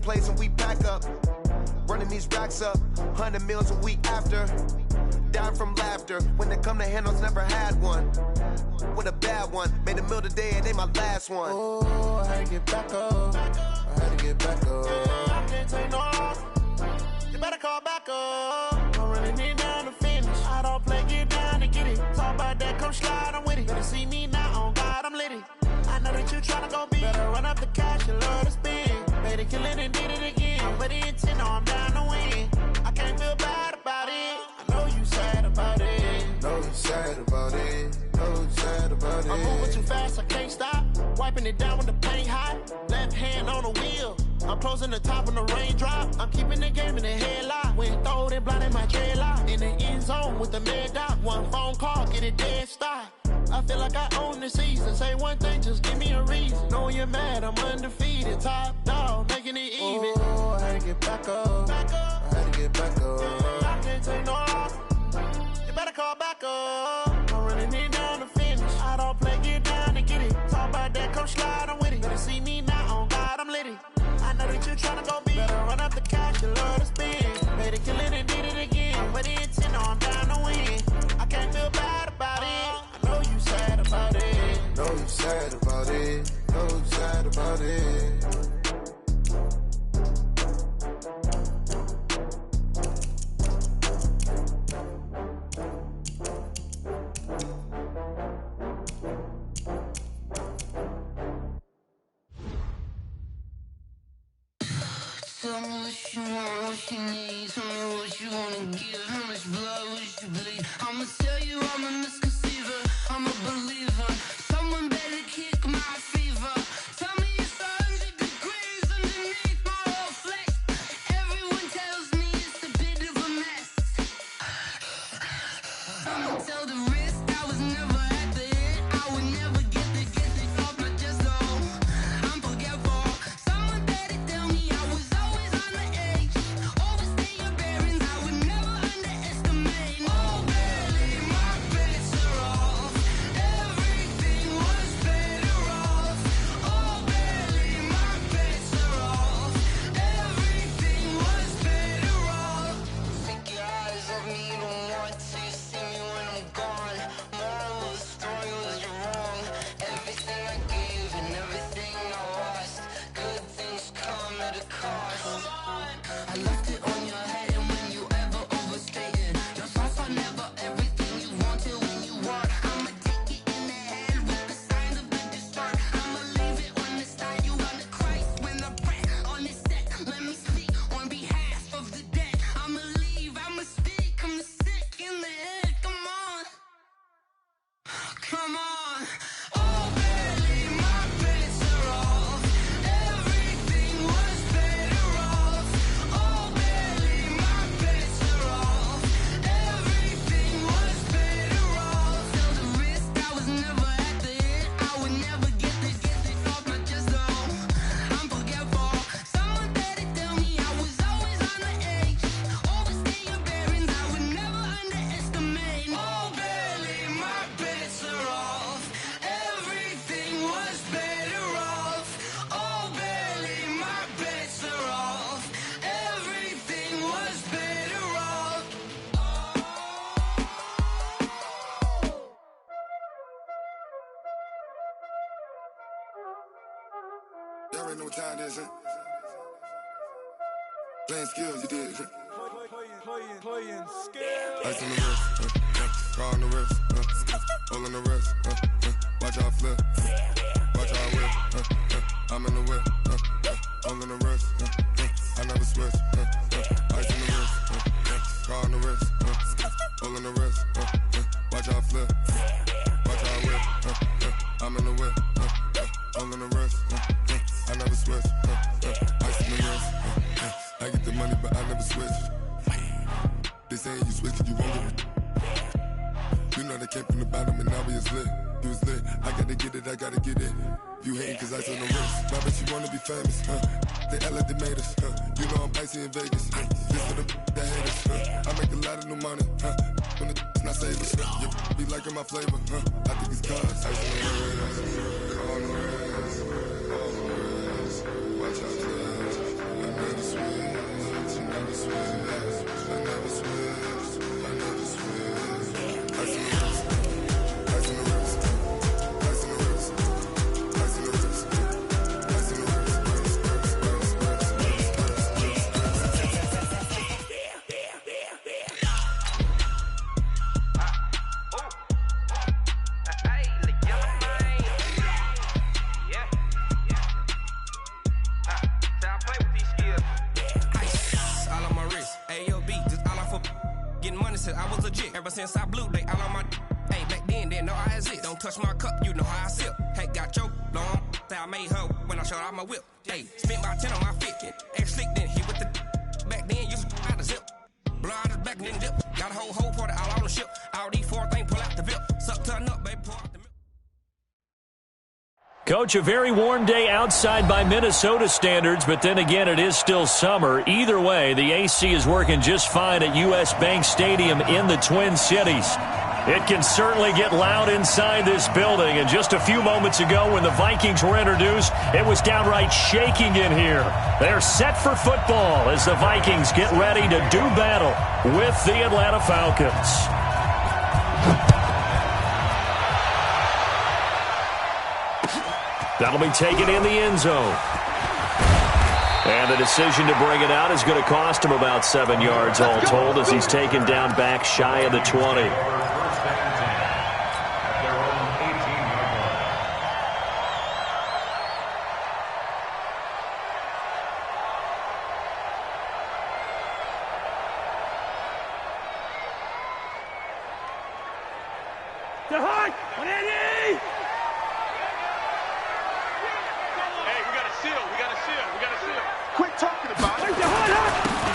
place and we pack up. Running these racks up, 100 meals a week after. Dying from laughter, when they come to handles, never had one. With a bad one, made a meal today and they my last one. Oh, I had to get back up, I had to get back up. I can't take no loss, you better call back up. I'm running it down to finish, I don't play, get down to get it. Talk about that, come slide, I'm with it. Better see me now, on God, I'm litty. I know that you tryna go big, better run up the cash, you love to spend. Better kill it and did it again, I'm ready and 10, no, I'm down to win. I can't feel bad about it, I know you sad about it. Know you sad about it, know you sad about it. I'm moving too fast, I can't stop. Wiping it down when the paint hot. Left hand on the wheel, I'm closing the top when the raindrop. I'm keeping the game in the headlock. When throwed and blinded my dreadlock. In the end zone with the mad dot. One phone call, get it dead stop. I feel like I own the season. Say one thing, just give me a reason. Knowing you're mad, I'm undefeated. Top dog, making it even. Oh, I had to get back up, I had to get back up. I can't take no loss, you better call back up. I'm running it down to finish, I don't play, get down to get it. Talk about that, come slide, I'm with it. Better see me now, on God, I'm litty. I know that you tryna go big, better run up the cash, you love to spend. Better kill it and did it again, I'm ready and 10, no, I'm down to win. I can't feel bad about it, I know you sad about it. Know you sad about it, know you sad about it. Tell me what you want, what you need. Tell me what you wanna give. How much blood would you bleed? I'ma tell you I'm a misconceiver, I'm a believer. Someone better kick my fever. Tell me it's 100 degrees underneath my whole flesh. Everyone tells me it's a bit of a mess. I'ma tell the risk I was never at the end. I would never get this off my chest though. I'm forgetful. Someone better tell me I was always on the edge. Overstay your bearings, I would never underestimate. Oh, barely, my bets are off. Everything was better off. Oh, barely, my bets are off. Everything was better off. Take your eyes off me, don't want to see me when I'm gone. Moral of the story was you're wrong. Everything I gave and everything I lost. Good things come at a cost. I left it on your head, and when you ever overstay it, your thoughts are never everything you wanted when you want. I'ma take it in the head with the signs of the distort. I'ma leave it on the side. You on the Christ when the breath on the set. Let me speak on behalf of the dead. I'ma leave, I'ma speak. I'm sick in the head. Come on, come on. Oh, barely, my bets are off. Everything was better off. Oh, barely, my bets are off. Everything was better off. Tell the risk I was never at the end. I would never get this off my chest though. I'm forgetful. Someone better tell me I was always on the edge. Overstay your bearings, I would never underestimate. Oh, barely, my bets are off. Everything was better off. Oh, barely, my bets are off. Everything was better off. Y'all already know what time it is, huh? Playing skills, you did. Playing skills. Ice on the wrist, car on the wrist, hole on the wrist, watch how I flip, watch how I whip, I'm in the whip, hole on the wrist, I never switch, ice on the wrist, car on the wrist, hole on the wrist, watch how I flip, watch how I whip, I'm in the whip, hole on the wrist, I never switch, ice on the wrist, I get the money but I never switch. They saying you switch 'cause you won't get it. You know they came from the bottom and now we is lit. You was lit, I gotta get it, I gotta get it. You hating 'cause ice on the wrist. Now bet you wanna be famous, They act like they made us, You know I'm icy in Vegas, This for the that hate us, I make a lot of new money, When the not savers, You be liking my flavor, I think it's cause ice on the wrist, on the wrist, on the wrist. Watch out, Ever since I blew, they all on my hey, back then, didn't know I exist. Don't touch my cup, you know how I sip. Hey, got your long, say I made her when I showed out my whip. Hey, spent about 10 on my fit. Ex-slick, then hit with the back then, used to out the zip. Blow out his back, then dip. Got a whole party all on the ship. All these 4 things, pull out the VIP. Suck, turn up, baby, pour out the milk. Coach, a very warm day outside by Minnesota standards, but then again, it is still summer. Either way, the AC is working just fine at U.S. Bank Stadium in the Twin Cities. It can certainly get loud inside this building, and just a few moments ago when the Vikings were introduced, it was downright shaking in here. They're set for football as the Vikings get ready to do battle with the Atlanta Falcons. That'll be taken in the end zone. And the decision to bring it out is going to cost him about 7 yards all told as he's taken down back shy of the 20.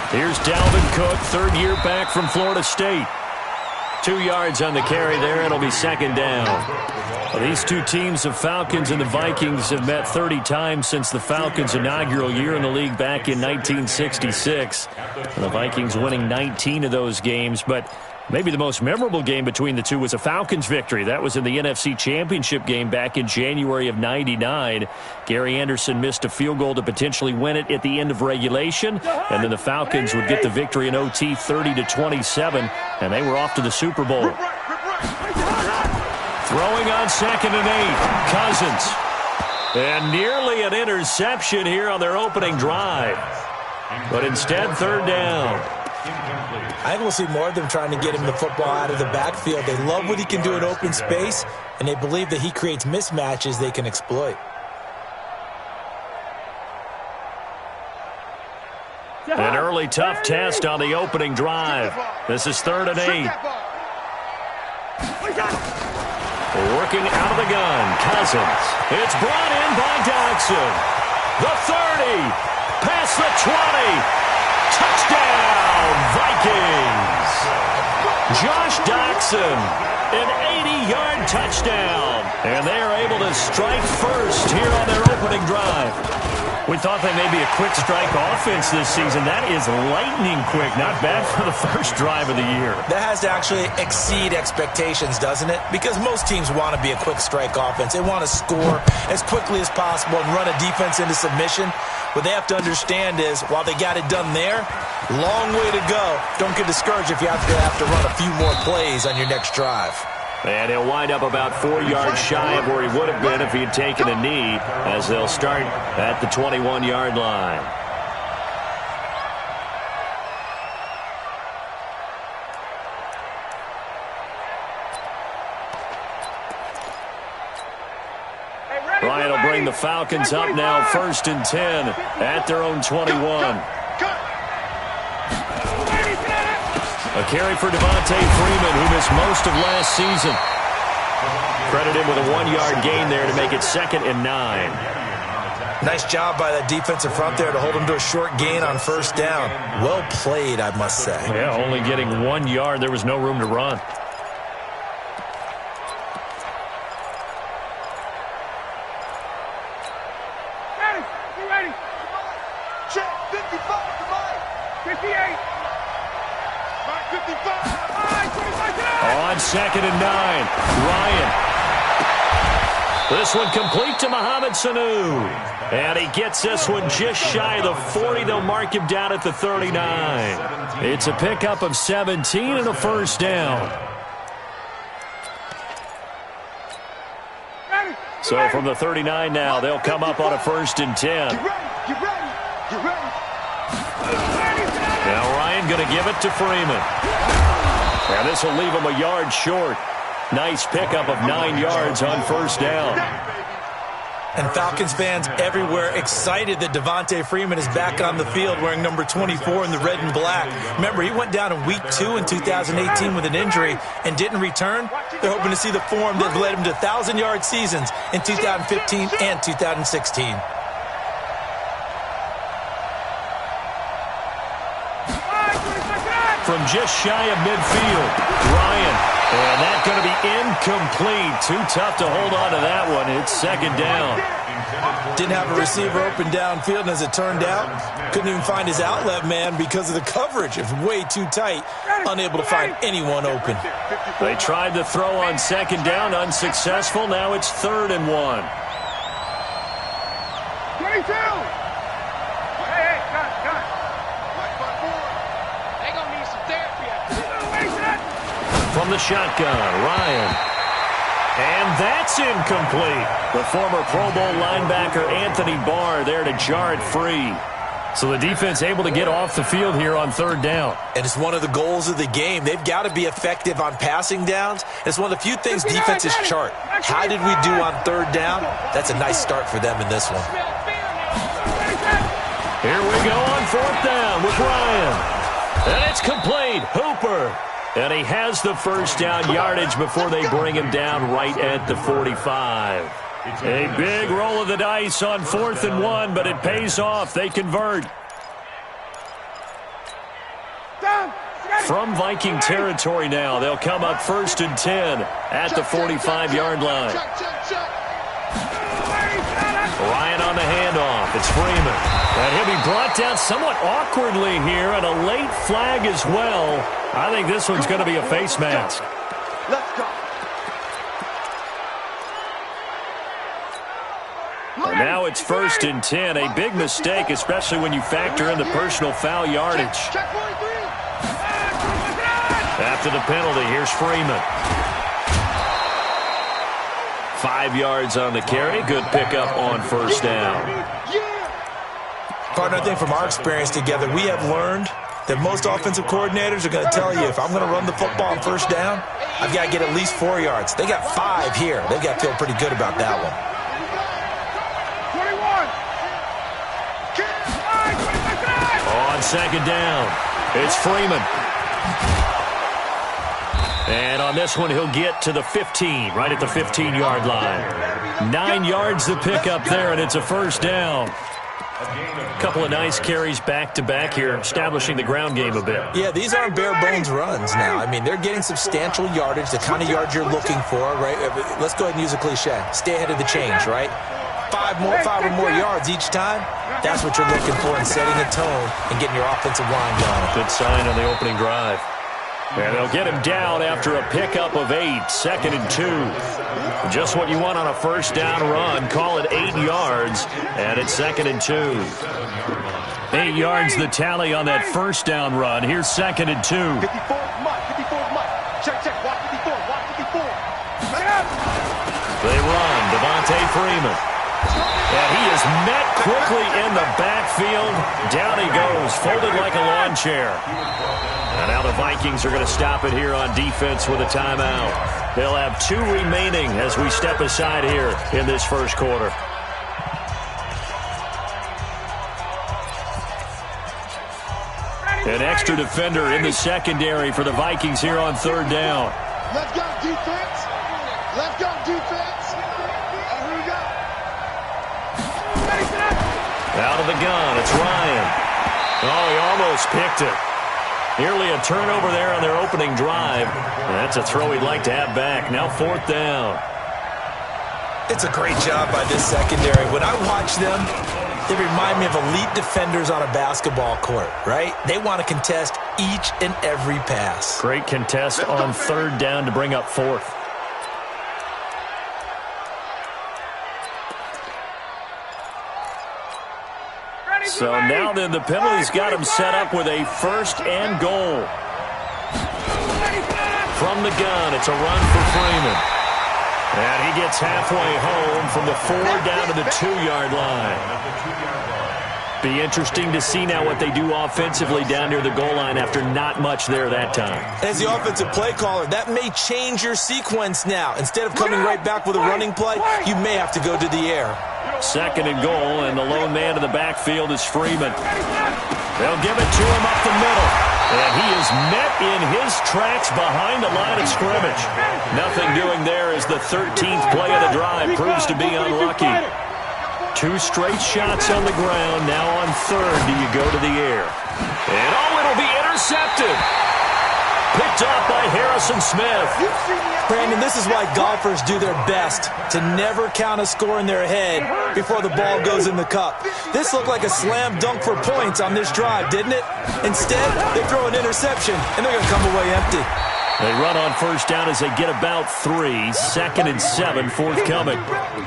Here's Dalvin Cook, third year back from Florida State. 2 yards on the carry there. It'll be second down. Well, these two teams, the Falcons and the Vikings, have met 30 times since the Falcons' inaugural year in the league back in 1966. And the Vikings winning 19 of those games, but maybe the most memorable game between the two was a Falcons victory. That was in the NFC Championship game back in January of '99. Gary Anderson missed a field goal to potentially win it at the end of regulation, and then the Falcons would get the victory in OT 30-27, and they were off to the Super Bowl. Throwing on 2nd and 8, Cousins. And nearly an interception here on their opening drive. But instead, third down. I think we'll see more of them trying to get him the football out of the backfield. They love what he can do in open space, and they believe that he creates mismatches they can exploit. An early tough test on the opening drive. This is 3rd and 8. Working out of the gun, Cousins. It's brought in by Dodson. The 30, past the 20. Touchdown, Vikings! Josh Dodson, an 80-yard touchdown. And they are able to strike first here on their opening drive. We thought they may be a quick strike offense this season. That is lightning quick. Not bad for the first drive of the year. That has to actually exceed expectations, doesn't it? Because most teams want to be a quick strike offense. They want to score as quickly as possible and run a defense into submission. What they have to understand is, while they got it done there, long way to go. Don't get discouraged if you have to run a few more plays on your next drive. And he'll wind up about 4 yards shy of where he would have been if he had taken a knee, as they'll start at the 21-yard line. Ryan will bring the Falcons up now, 1st and 10 at their own 21. A carry for Devontae Freeman, who missed most of last season. Credit him with a 1-yard gain there to make it 2nd and 9. Nice job by that defensive front there to hold him to a short gain on 1st down. Well played, I must say. Yeah, only getting 1 yard. There was no room to run. Ready. Check. 55 to Mike. 58. On 2nd and 9, Ryan. This one complete to Mohamed Sanu. And he gets this one just shy of the 40. They'll mark him down at the 39. It's a pickup of 17 and a 1st down. So from the 39 now, they'll come up on a 1st and 10. Get ready. Now Ryan going to give it to Freeman. And this will leave him a yard short. Nice pickup of 9 yards on 1st down. And Falcons fans everywhere excited that Devontae Freeman is back on the field wearing number 24 in the red and black. Remember, he went down in week 2 in 2018 with an injury and didn't return. They're hoping to see the form that led him to 1,000-yard seasons in 2015 and 2016. From just shy of midfield, Ryan. And that's going to be incomplete. Too tough to hold on to that one. It's second down. Didn't have a receiver open downfield, and as it turned out, couldn't even find his outlet man because of the coverage. It was way too tight, unable to find anyone open. They tried to throw on second down, unsuccessful. Now it's 3rd and 1. 22! Hey, cut. They gonna need some therapy after this. From the shotgun, Ryan. And that's incomplete. The former Pro Bowl linebacker Anthony Barr there to jar it free. So the defense able to get off the field here on 3rd down. And it's one of the goals of the game. They've got to be effective on passing downs. It's one of the few things defenses chart. How did we do on 3rd down? That's a nice start for them in this one. Here we go on 4th down with Ryan. And it's complete. Hooper. And he has the first down yardage before they bring him down right at the 45. A big roll of the dice on 4th and 1, but it pays off. They convert. From Viking territory now, they'll come up 1st and 10 at the 45-yard line. Ryan on the handoff. It's Freeman. And he'll be brought down somewhat awkwardly here, and a late flag as well. I think this one's going to be a face mask. Let's go. And now it's 1st and 10. A big mistake, especially when you factor in the personal foul yardage. After the penalty, here's Freeman. 5 yards on the carry. Good pickup on 1st down. Partner, I think from our experience together, we have learned that most offensive coordinators are going to tell you, if I'm going to run the football on 1st down, I've got to get at least 4 yards. They got 5 here. They've got to feel pretty good about that one. 21. On 2nd down, it's Freeman. And on this one, he'll get to the 15, right at the 15-yard line. 9 yards to pick up there, and it's a 1st down. A couple of nice carries back-to-back here, establishing the ground game a bit. Yeah, these aren't bare-bones runs now. I mean, they're getting substantial yardage, the kind of yards you're looking for, right? Let's go ahead and use a cliche. Stay ahead of the change, right? 5 or more yards each time. That's what you're looking for in setting a tone and getting your offensive line going. Good sign on the opening drive. And they'll get him down after a pickup of 8, 2nd and 2. Just what you want on a 1st down run. Call it 8 yards, and it's 2nd and 2. 8 yards the tally on that 1st down run. Here's 2nd and 2. 54, Mike. Check. Watch 54. They run. Devontae Freeman. And he is met quickly in the backfield. Down he goes, folded like a lawn chair. And now the Vikings are going to stop it here on defense with a timeout. They'll have 2 remaining as we step aside here in this 1st quarter. An extra defender in the secondary for the Vikings here on 3rd down. Let's go, defense. And here we go. Out of the gun, it's Ryan. Oh, he almost picked it. Nearly a turnover there on their opening drive. And that's a throw he'd like to have back. Now 4th down. It's a great job by this secondary. When I watch them, they remind me of elite defenders on a basketball court, right? They want to contest each and every pass. Great contest on 3rd down to bring up 4th. So now then the penalty's got him set up with a 1st and goal. From the gun, it's a run for Freeman. And he gets halfway home from the 4 down to the 2-yard line. Be interesting to see now what they do offensively down near the goal line after not much there that time. As the offensive play caller, that may change your sequence now. Instead of coming right back with a running play, you may have to go to the air. Second and goal, and the lone man in the backfield is Freeman. They'll give it to him up the middle. And he is met in his tracks behind the line of scrimmage. Nothing doing there as the 13th play of the drive proves to be unlucky. 2 straight shots on the ground. Now on third, do you go to the air? And it'll be intercepted. Picked up by Harrison Smith. Brandon, this is why golfers do their best to never count a score in their head before the ball goes in the cup. This looked like a slam dunk for points on this drive, didn't it? Instead, they throw an interception, and they're going to come away empty. They run on first down as they get about 3. 2nd and 7 forthcoming.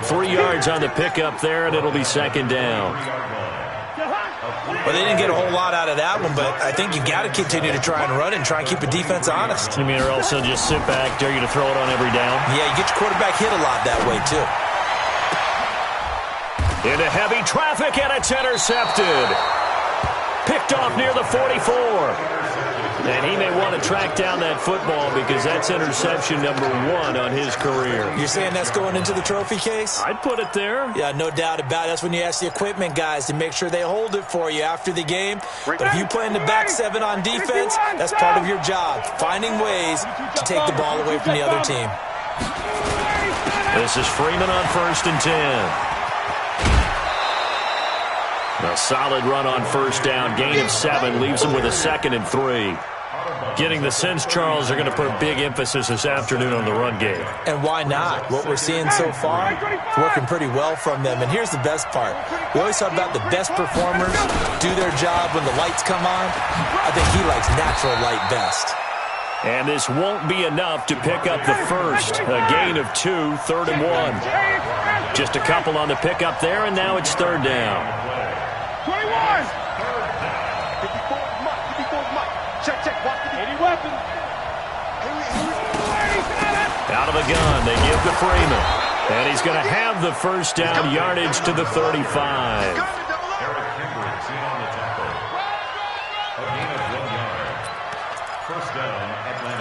3 yards on the pickup there, and it'll be second down. Well, they didn't get a whole lot out of that one, but I think you got to continue to try and run and try and keep the defense honest. You mean or else they'll just sit back, dare you to throw it on every down? Yeah, you get your quarterback hit a lot that way, too. Into heavy traffic, and it's intercepted. Picked off near the 44. And he may want to track down that football because that's interception number 1 on his career. You're saying that's going into the trophy case? I'd put it there. Yeah, no doubt about it. That's when you ask the equipment guys to make sure they hold it for you after the game. But if you play in the back 7 on defense, that's part of your job, finding ways to take the ball away from the other team. This is Freeman on 1st and 10. A solid run on first down. Gain of 7 leaves them with a 2nd and 3. Getting the sense, Charles, are going to put a big emphasis this afternoon on the run game. And why not? What we're seeing so far, it's working pretty well from them. And here's the best part. We always talk about the best performers do their job when the lights come on. I think he likes natural light best. And this won't be enough to pick up the first. A gain of 2, 3rd and 1. Just a couple on the pickup there, and now it's 3rd down. 21! 54's Mike. Check. Watch any weapon. Out of the gun, they give to Freeman. And he's going to have the first down, yardage to the 35.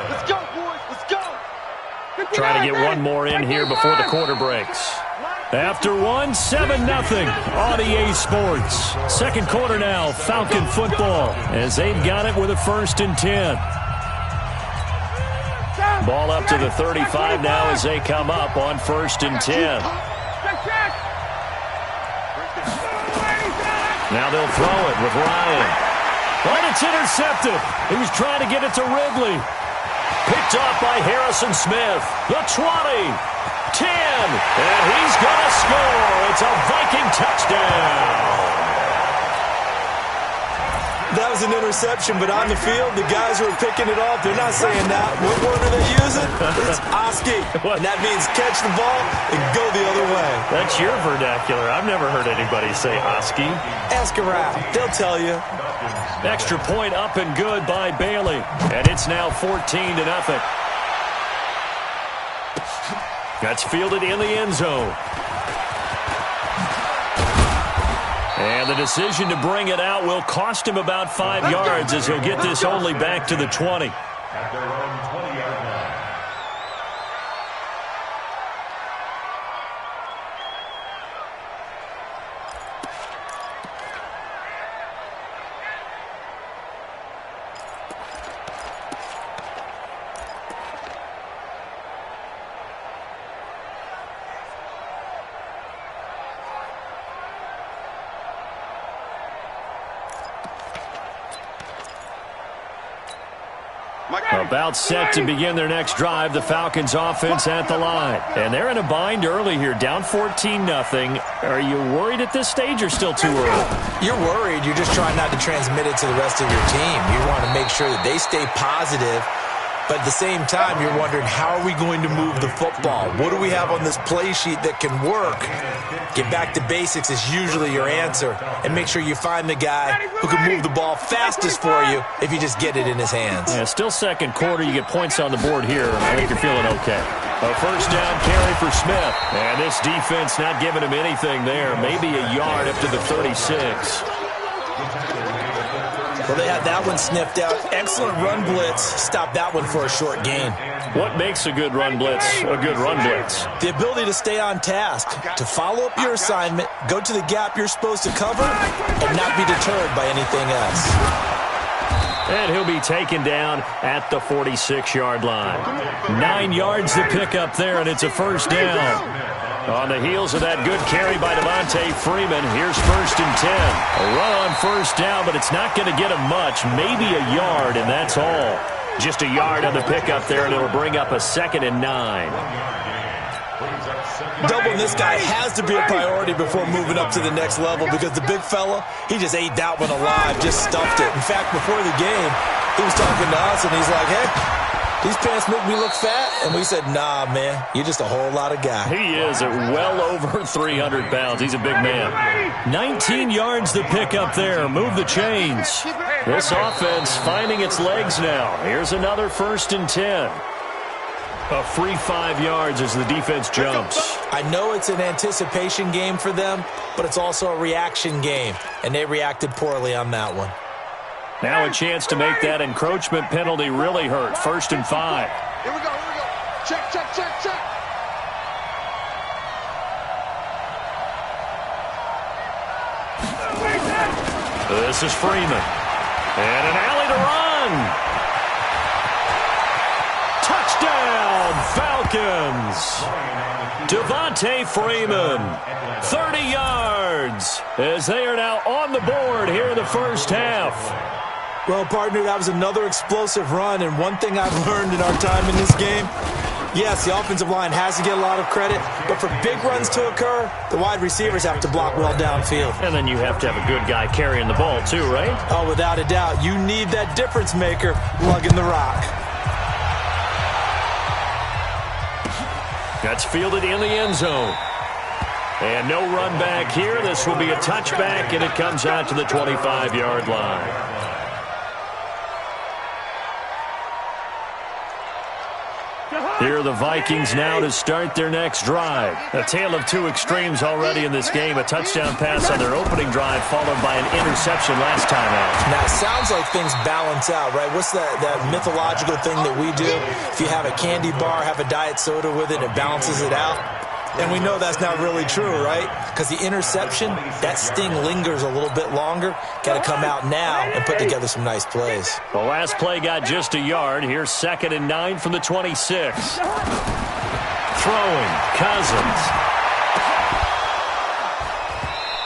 Let's go, boys. Let's go. Try to get one more in here before the quarter breaks. After 1, 7-0 on EA Sports. Second quarter now, Falcon football, as they've got it with a 1st and 10. Ball up to the 35 now as they come up on 1st and 10. Now they'll throw it with Ryan. And it's intercepted. He was trying to get it to Ridley. Picked off by Harrison Smith. The 20. 10, and he's going to score. It's a Viking touchdown. That was an interception, but on the field, the guys who are picking it off, they're not saying that. What word are they using? It's Oski, and that means catch the ball and go the other way. That's your vernacular. I've never heard anybody say Oski. Ask around. They'll tell you. Extra point up and good by Bailey, and it's now 14-0. That's fielded in the end zone. And the decision to bring it out will cost him about 5 yards as he'll get this only back to the 20. About set to begin their next drive, the Falcons offense at the line. And they're in a bind early here, down 14-0. Are you worried at this stage or still too early? You're worried. You're just trying not to transmit it to the rest of your team. You want to make sure that they stay positive. But at the same time, you're wondering, how are we going to move the football? What do we have on this play sheet that can work? Get back to basics is usually your answer. And make sure you find the guy who can move the ball fastest for you if you just get it in his hands. Yeah, still second quarter. You get points on the board here. I think you're feeling okay. A first down carry for Smith. And this defense not giving him anything there. Maybe a yard up to the 36. Well, they had that one sniffed out. Excellent run blitz. Stopped that one for a short gain. What makes a good run blitz a good run blitz? The ability to stay on task, to follow up your assignment, go to the gap you're supposed to cover, and not be deterred by anything else. And he'll be taken down at the 46-yard line. 9 yards to pick up there, and it's a first down. On the heels of that good carry by Devontae Freeman, here's 1st and 10. A run on first down, but it's not going to get him much, maybe a yard, and that's all. Just a yard on the pickup there, and it'll bring up a 2nd and 9. Doubling this guy has to be a priority before moving up to the next level because the big fella, he just ate that one alive, just stuffed it. In fact, before the game, he was talking to us, and he's like, hey, these pants make me look fat? And we said, nah, man, you're just a whole lot of guy. He is at well over 300 pounds. He's a big man. 19 yards to pick up there. Move the chains. This offense finding its legs now. Here's another 1st and 10. A free 5 yards as the defense jumps. I know it's an anticipation game for them, but it's also a reaction game, and they reacted poorly on that one. Now a chance to make that encroachment penalty really hurt. 1st and 5. Here we go. Check. This is Freeman. And an alley to run. Touchdown, Falcons. Devontae Freeman, 30 yards, as they are now on the board here in the first half. Well, partner, that was another explosive run, and one thing I've learned in our time in this game, yes, the offensive line has to get a lot of credit, but for big runs to occur, the wide receivers have to block well downfield. And then you have to have a good guy carrying the ball too, right? Oh, without a doubt. You need that difference maker lugging the rock. That's fielded in the end zone. And no run back here. This will be a touchback, and it comes out to the 25-yard line. Here are the Vikings now to start their next drive. A tale of two extremes already in this game. A touchdown pass on their opening drive followed by an interception last time out. Now, it sounds like things balance out, right? What's that mythological thing that we do? If you have a candy bar, have a diet soda with it, it balances it out. And we know that's not really true, right? Because the interception, that sting lingers a little bit longer. Got to come out now and put together some nice plays. The last play got just a yard. Here's 2nd and 9 from the 26. Throwing, Cousins.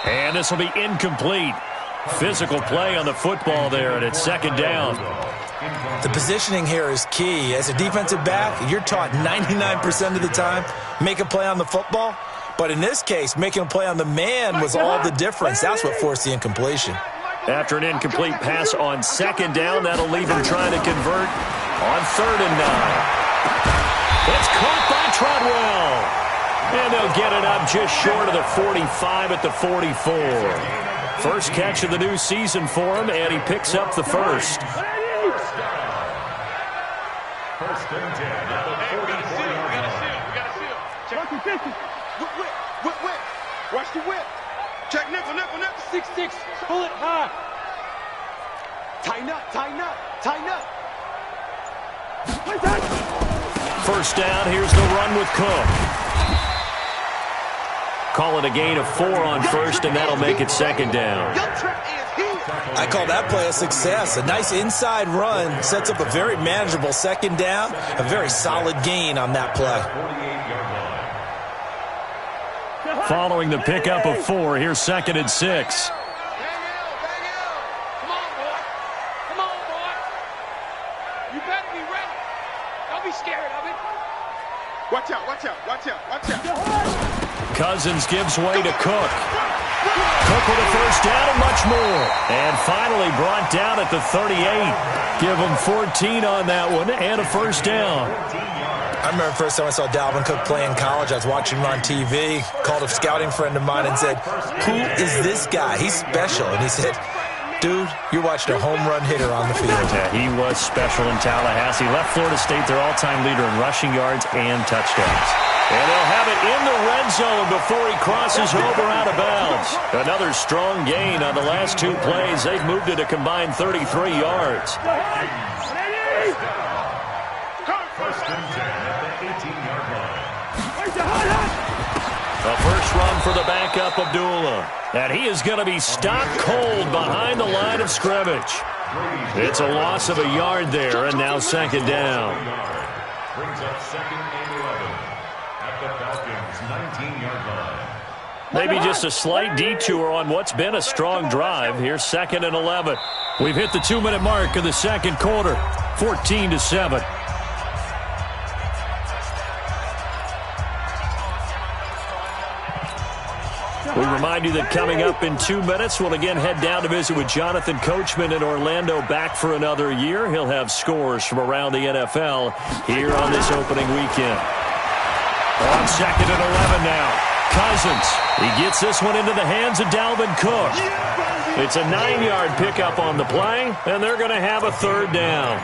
And this will be incomplete. Physical play on the football there, and it's 2nd down. The positioning here is key. As a defensive back, you're taught 99% of the time, make a play on the football. But in this case, making a play on the man was all the difference. That's what forced the incompletion. After an incomplete pass on 2nd down, that'll leave him trying to convert on 3rd and 9. It's caught by Treadwell. And they'll get it up just short of the 45 at the 44. First catch of the new season for him, and he picks up the first. First and 10 at the 44-yard line. Check whip. Watch the whip. Check nickel. 6-6. Pull it high. Tighten up. First down, here's the run with Cook. Call it a gain of 4 on first, and that'll make it 2nd down. I call that play a success. A nice inside run sets up a very manageable 2nd down, a very solid gain on that play. Following the pickup of 4, here's 2nd and 6. Come on, boy. You better be ready. Don't be scared of it. Watch out. Cousins gives way to Cook. Cook with a first down and much more. And finally brought down at the 38. Give him 14 on that one and a first down. I remember the first time I saw Dalvin Cook play in college. I was watching him on TV, called a scouting friend of mine and said, who is this guy? He's special. And he said, dude, you're watching a home run hitter on the field. Yeah, he was special in Tallahassee. Left Florida State their all-time leader in rushing yards and touchdowns. And they'll have it in the red zone before he crosses over out of bounds. Another strong gain on the last two plays. They've moved it a combined 33 yards. First and 10 at the 18-yard line. A first run for the backup, Abdullah. And he is going to be stopped cold behind the line of scrimmage. It's a loss of a yard there, and now second down. Brings up second and 11 at the Falcons' 19-yard line. Maybe just a slight detour on what's been a strong drive. Here's second and 11. We've hit the 2-minute mark of the second quarter, 14-7. We remind you that coming up in 2 minutes, we'll again head down to visit with Jonathan Coachman in Orlando, back for another year. He'll have scores from around the NFL here on this opening weekend. On second and 11 now, Cousins. He gets this one into the hands of Dalvin Cook. It's a 9-yard pickup on the play, and they're going to have a third down.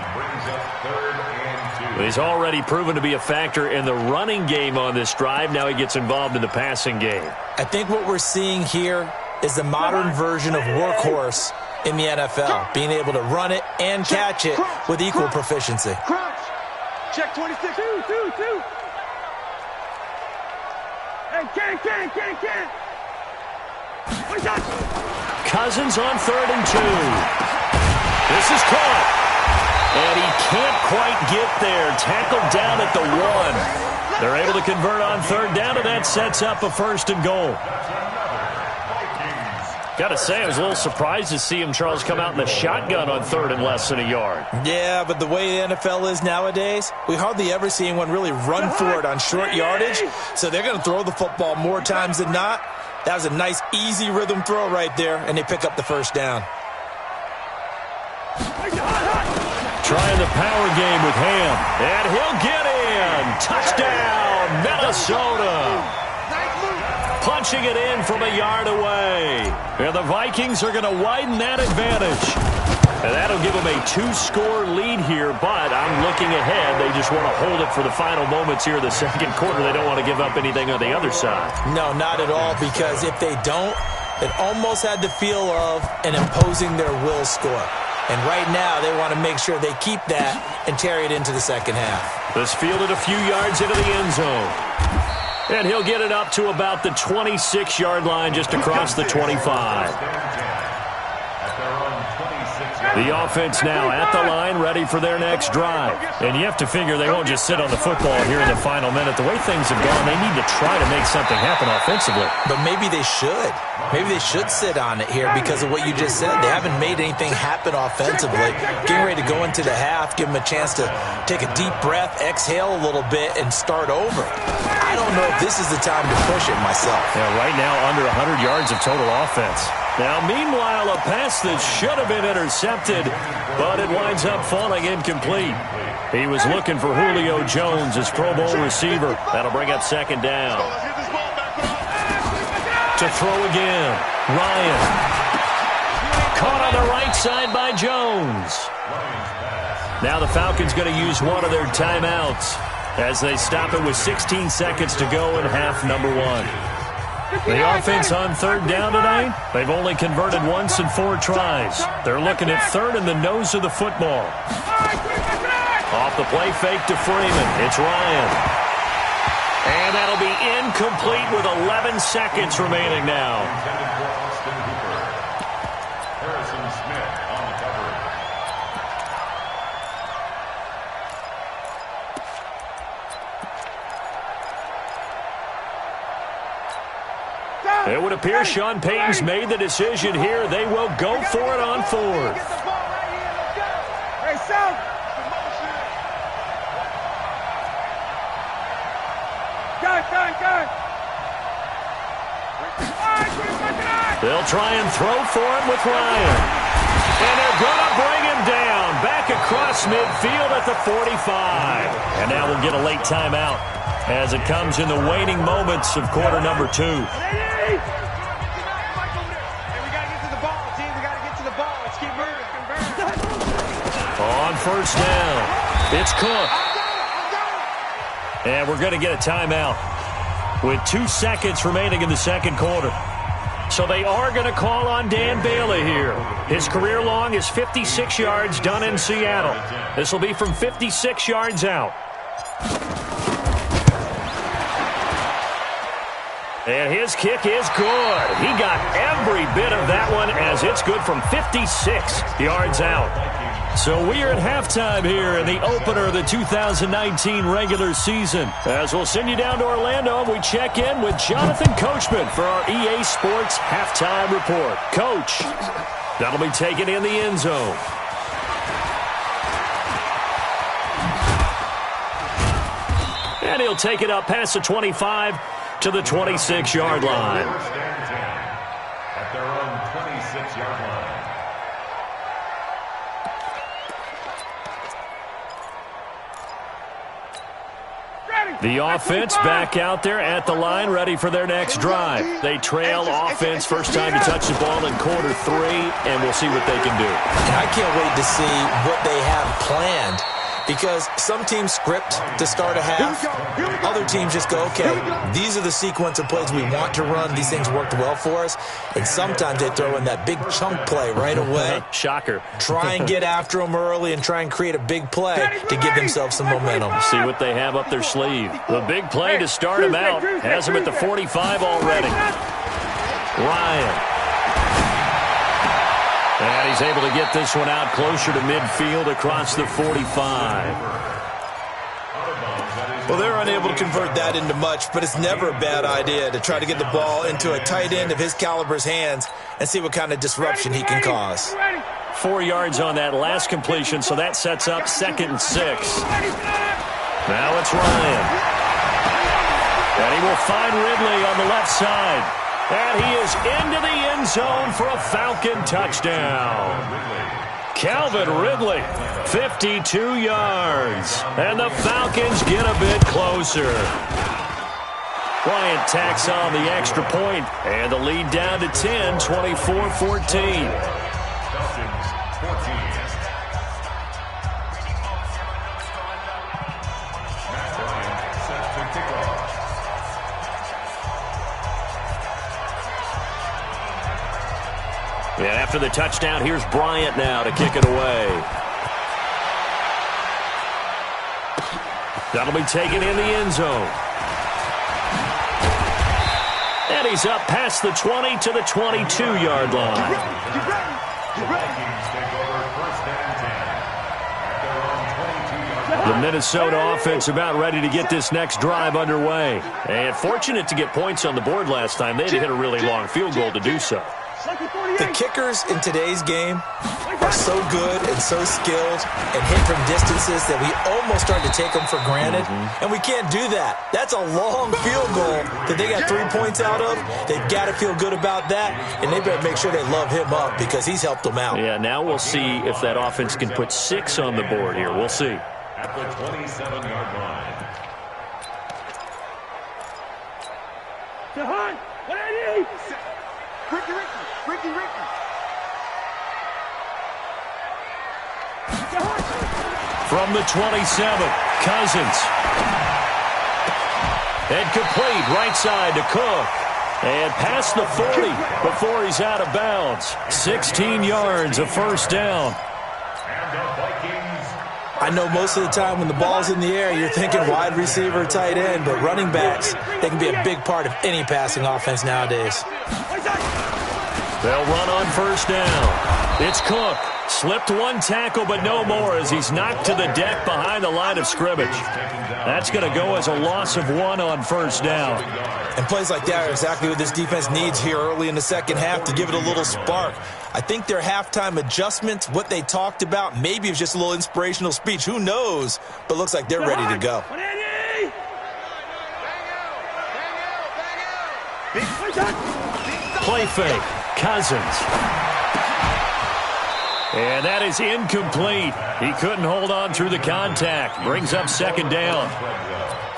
He's already proven to be a factor in the running game on this drive. Now he gets involved in the passing game. I think what we're seeing here is the modern version of workhorse in the NFL, being able to run it and catch it with equal proficiency. Crunch. Check 26. Two. Hey, can. Cousins on 3rd and 2. This is caught. And he can't quite get there. Tackled down at the 1. They're able to convert on 3rd down, and that sets up a 1st and goal. Got to say, I was a little surprised to see him, Charles, come out in the shotgun on 3rd and less than a yard. Yeah, but the way the NFL is nowadays, we hardly ever see anyone really run for it on short yardage. So they're going to throw the football more times than not. That was a nice, easy rhythm throw right there, and they pick up the 1st down. Trying the power game with Ham. And he'll get in. Touchdown, Minnesota. Punching it in from a yard away. And the Vikings are going to widen that advantage. And that'll give them a 2-score lead here, but I'm looking ahead. They just want to hold it for the final moments here in the second quarter. They don't want to give up anything on the other side. No, not at all, because if they don't, it almost had the feel of an imposing their will score. And right now, they want to make sure they keep that and carry it into the second half. This fielded a few yards into the end zone. And he'll get it up to about the 26-yard line, just across the 25. The offense now at the line, ready for their next drive. And you have to figure they won't just sit on the football here in the final minute. The way things have gone, they need to try to make something happen offensively. But maybe they should. Maybe they should sit on it here because of what you just said. They haven't made anything happen offensively. Getting ready to go into the half, give them a chance to take a deep breath, exhale a little bit, and start over. I don't know if this is the time to push it myself. Yeah, right now under 100 yards of total offense. Now, meanwhile, a pass that should have been intercepted, but it winds up falling incomplete. He was looking for Julio Jones, his Pro Bowl receiver. That'll bring up second down. To throw again, Ryan. Caught on the right side by Jones. Now the Falcons going to use one of their timeouts as they stop it with 16 seconds to go in half number 1. The offense on 3rd down tonight, they've only converted once in 4 tries. They're looking at 3rd in the nose of the football. Off the play fake to Freeman. It's Ryan. And that'll be incomplete with 11 seconds remaining now. It would appear Sean Payton's made the decision here. They will go for it on 4th. They'll try and throw for him with Ryan. And they're going to bring him down. Back across midfield at the 45. And now we'll get a late timeout as it comes in the waning moments of quarter number 2. On 1st down, it's Cook. And we're going to get a timeout with 2 seconds remaining in the second quarter. So they are going to call on Dan Bailey here. His career long is 56 yards done in Seattle. This will be from 56 yards out. And his kick is good. He got every bit of that one as it's good from 56 yards out. So we are at halftime here in the opener of the 2019 regular season. As we'll send you down to Orlando, we check in with Jonathan Coachman for our EA Sports halftime report. Coach, that'll be taken in the end zone. And he'll take it up past the 25 to the 26-yard line. At their own 26-yard line. The offense back out there at the line, ready for their next drive. They trail offense, first time to touch the ball in quarter 3, and we'll see what they can do. And I can't wait to see what they have planned, because some teams script to start a half. Other teams just go, okay, these are the sequence of plays we want to run. These things worked well for us. And sometimes they throw in that big chunk play right away. Shocker. Try and get after them early and try and create a big play to give themselves some momentum. See what they have up their sleeve. The big play to start him out has him at the 45 already. Ryan. And he's able to get this one out closer to midfield across the 45. Well, they're unable to convert that into much, but it's never a bad idea to try to get the ball into a tight end of his caliber's hands and see what kind of disruption he can cause. 4 yards on that last completion, so that sets up 2nd and 6. Now it's Ryan. And he will find Ridley on the left side. And he is into the end zone for a Falcon touchdown. Calvin Ridley, 52 yards. And the Falcons get a bit closer. Bryant tacks on the extra point, and the lead down to 10, 24-14. And after the touchdown, here's Bryant now to kick it away. That'll be taken in the end zone. And he's up past the 20 to the 22-yard line. The Minnesota offense about ready to get this next drive underway. And fortunate to get points on the board last time. They had to hit a really long field goal to do so. The kickers in today's game are so good and so skilled and hit from distances that we almost start to take them for granted, and we can't do that. That's a long field goal that they got 3 points out of. They've got to feel good about that, and they better make sure they love him up because he's helped them out. Yeah, now we'll see if that offense can put 6 on the board here. We'll see. At the 27-yard line. Jahan, what I need? Ricky. From the 27, Cousins. And complete right side to Cook. And past the 40 before he's out of bounds. 16 yards, a first down. And the Vikings. I know most of the time when the ball's in the air, you're thinking wide receiver, tight end, but running backs, they can be a big part of any passing offense nowadays. They'll run on first down. It's Cook. Slipped one tackle, but no more as he's knocked to the deck behind the line of scrimmage. That's going to go as a loss of 1 on first down. And plays like that are exactly what this defense needs here early in the second half to give it a little spark. I think their halftime adjustments, what they talked about, maybe it was just a little inspirational speech. Who knows? But looks like they're ready to go. Play fake. Cousins. And that is incomplete. He couldn't hold on through the contact. Brings up second down.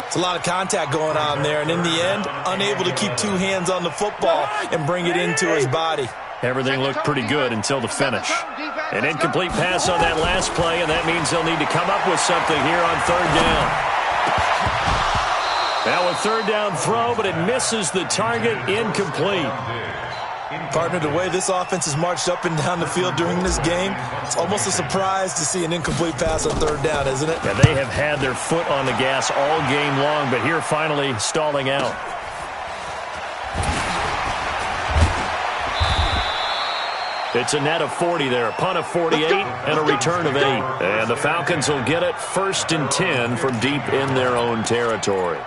It's a lot of contact going on there, and in the end, unable to keep 2 hands on the football and bring it into his body. Everything looked pretty good until the finish. An incomplete pass on that last play, and that means they'll need to come up with something here on third down. Now a third down throw, but it misses the target, incomplete. Partner, the way this offense has marched up and down the field during this game, it's almost a surprise to see an incomplete pass on third down, isn't it? Yeah, they have had their foot on the gas all game long, but here finally stalling out. It's a net of 40 there, a punt of 48, and a return of 8. And the Falcons will get it 1st and 10 from deep in their own territory.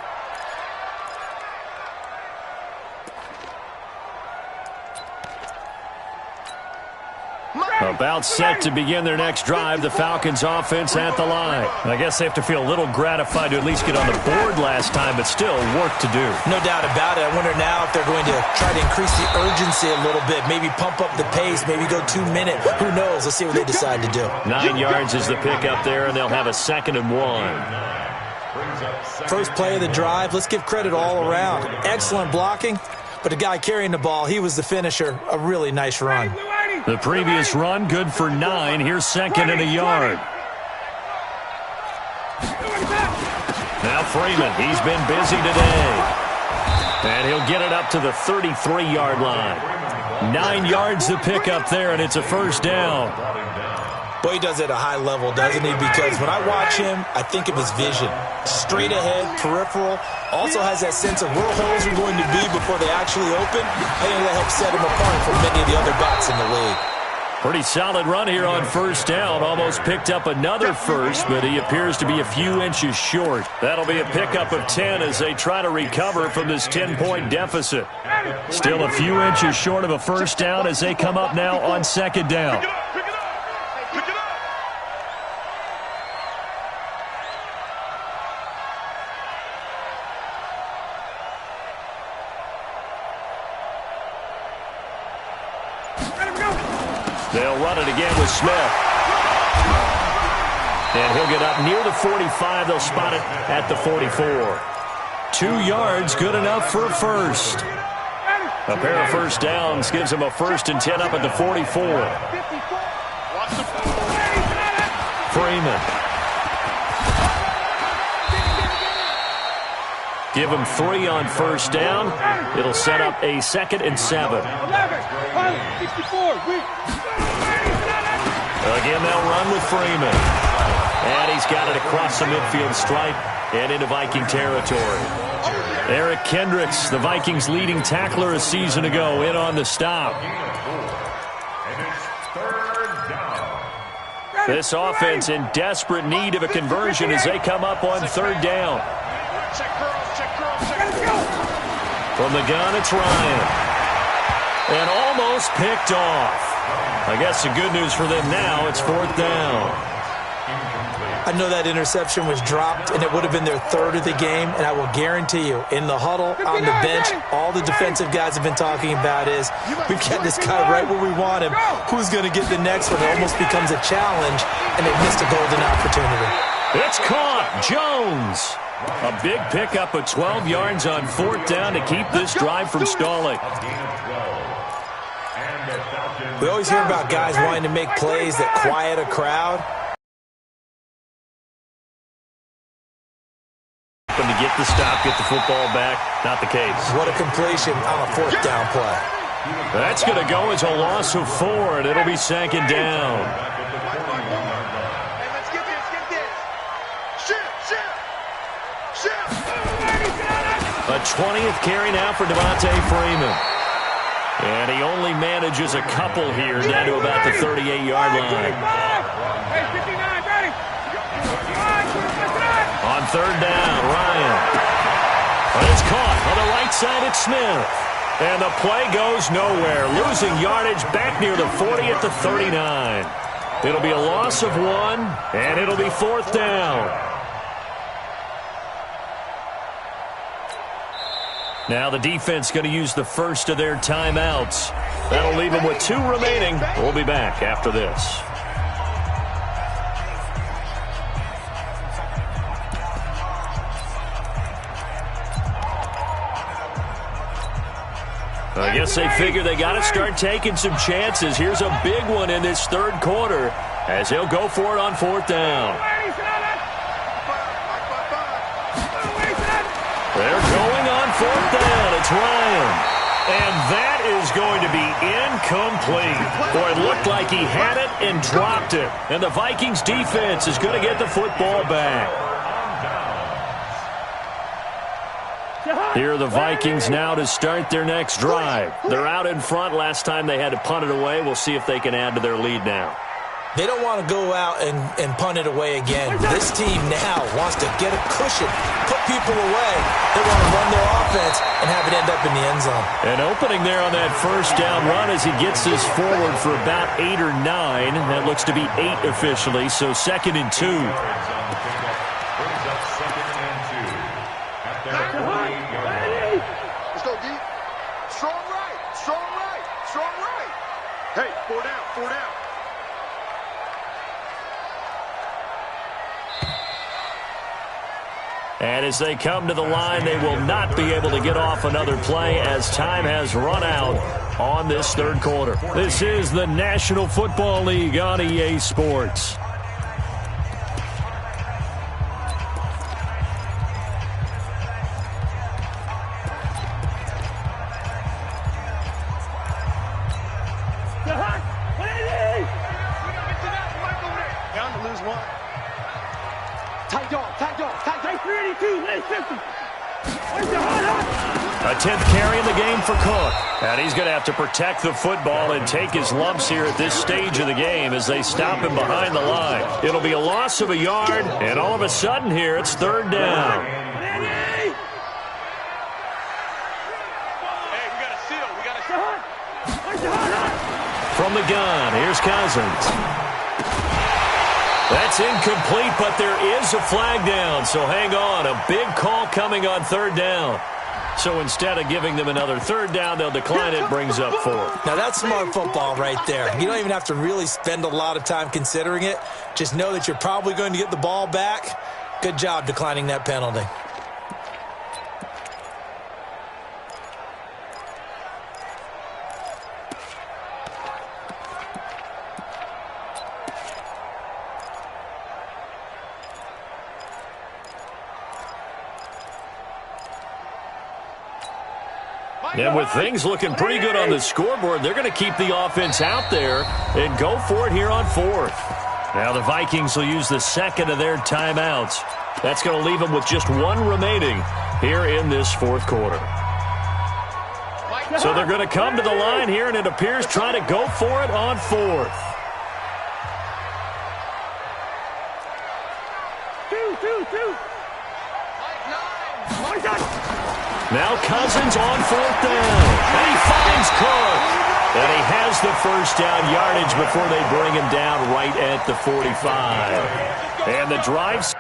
About set to begin their next drive, the Falcons offense at the line. I guess they have to feel a little gratified to at least get on the board last time, but still work to do. No doubt about it. I wonder now if they're going to try to increase the urgency a little bit, maybe pump up the pace, maybe go 2 minute. Who knows? Let's see what they decide to do. 9 yards is the pickup there, and they'll have a 2nd and 1. First play of the drive, let's give credit all around. Excellent blocking, but the guy carrying the ball, he was the finisher. A really nice run. The previous run, good for 9. Here's 2nd and a yard. Now Freeman, he's been busy today. And he'll get it up to the 33-yard line. 9 yards to pick up there, and it's a first down. Boy, he does it at a high level, doesn't he? Because when I watch him, I think of his vision. Straight ahead, peripheral. Also has that sense of where holes are going to be before they actually open. I think that helps set him apart from many of the other backs in the league. Pretty solid run here on first down. Almost picked up another first, but he appears to be a few inches short. That'll be a pickup of 10 as they try to recover from this 10-point deficit. Still a few inches short of a first down as they come up now on 2nd down. They'll run it again with Smith. And he'll get up near the 45. They'll spot it at the 44. 2 yards, good enough for a first. A pair of first downs gives him a 1st and 10 up at the 44. Freeman. Give him 3 on first down. It'll set up a 2nd and 7. Again, they'll run with Freeman. And he's got it across the midfield stripe and into Viking territory. Eric Kendricks, the Vikings' leading tackler a season ago, in on the stop. This offense in desperate need of a conversion as they come up on 3rd down. From the gun, it's Ryan. And almost picked off. I guess the good news for them now, it's 4th down. I know that interception was dropped, and it would have been their 3rd of the game, and I will guarantee you, in the huddle, on the bench, all the defensive guys have been talking about is, we've got this guy right where we want him. Who's going to get the next one? It almost becomes a challenge, and they've missed a golden opportunity. It's caught. Jones. A big pickup of 12 yards on 4th down to keep this drive from stalling. We always hear about guys wanting to make plays that quiet a crowd. To get the stop, get the football back, not the case. What a completion on a 4th down play. That's going to go as a loss of 4, and it'll be 2nd down. A 20th carry now for Devontae Freeman. And he only manages a couple here down to about the 38-yard line. On 3rd down, Ryan. But it's caught on the right side at Smith. And the play goes nowhere. Losing yardage back near the 40 at the 39. It'll be a loss of 1, and it'll be 4th down. Now the defense going to use the first of their timeouts. That'll leave them with 2 remaining. We'll be back after this. I guess they figure they got to start taking some chances. Here's a big one in this 3rd quarter as they'll go for it on 4th down. They're going on 4th down. It's Ryan. And that is going to be incomplete. Boy, it looked like he had it and dropped it. And the Vikings defense is going to get the football back. Here are the Vikings now to start their next drive. They're out in front. Last time they had to punt it away. We'll see if they can add to their lead now. They don't want to go out and punt it away again. This team now wants to get a cushion, put people away. They want to run their offense and have it end up in the end zone. An opening there on that first down run as he gets this forward for about 8 or 9. That looks to be 8 officially, so 2nd and 2. Let's go, D. Strong right, strong right, strong right. Hey, 4 down, 4 down. And as they come to the line, they will not be able to get off another play as time has run out on this 3rd quarter. This is the National Football League on EA Sports. Down to lose 1. Tight dog, 382, 850. A 10th carry in the game for Cook. And he's going to have to protect the football and take his lumps here at this stage of the game as they stop him behind the line. It'll be a loss of a yard, and all of a sudden here it's 3rd down. Hey, we got a seal. We got a seal. From the gun, here's Cousins. That's incomplete, but there is a flag down, so hang on. A big call coming on 3rd down. So instead of giving them another 3rd down, they'll decline it, brings up 4. Now, that's smart football right there. You don't even have to really spend a lot of time considering it. Just know that you're probably going to get the ball back. Good job declining that penalty. And with things looking pretty good on the scoreboard, they're going to keep the offense out there and go for it here on 4th. Now the Vikings will use the 2nd of their timeouts. That's going to leave them with just 1 remaining here in this 4th quarter. So they're going to come to the line here, and it appears trying to go for it on 4th. 2. Now Cousins on 4th down, and he finds Cook. And he has the first down yardage before they bring him down right at the 45. And the drive.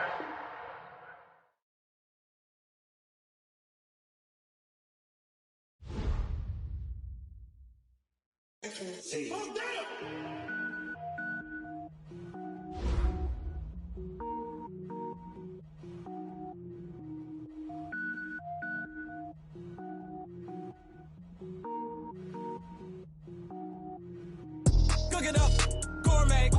Cook it up, gourmet.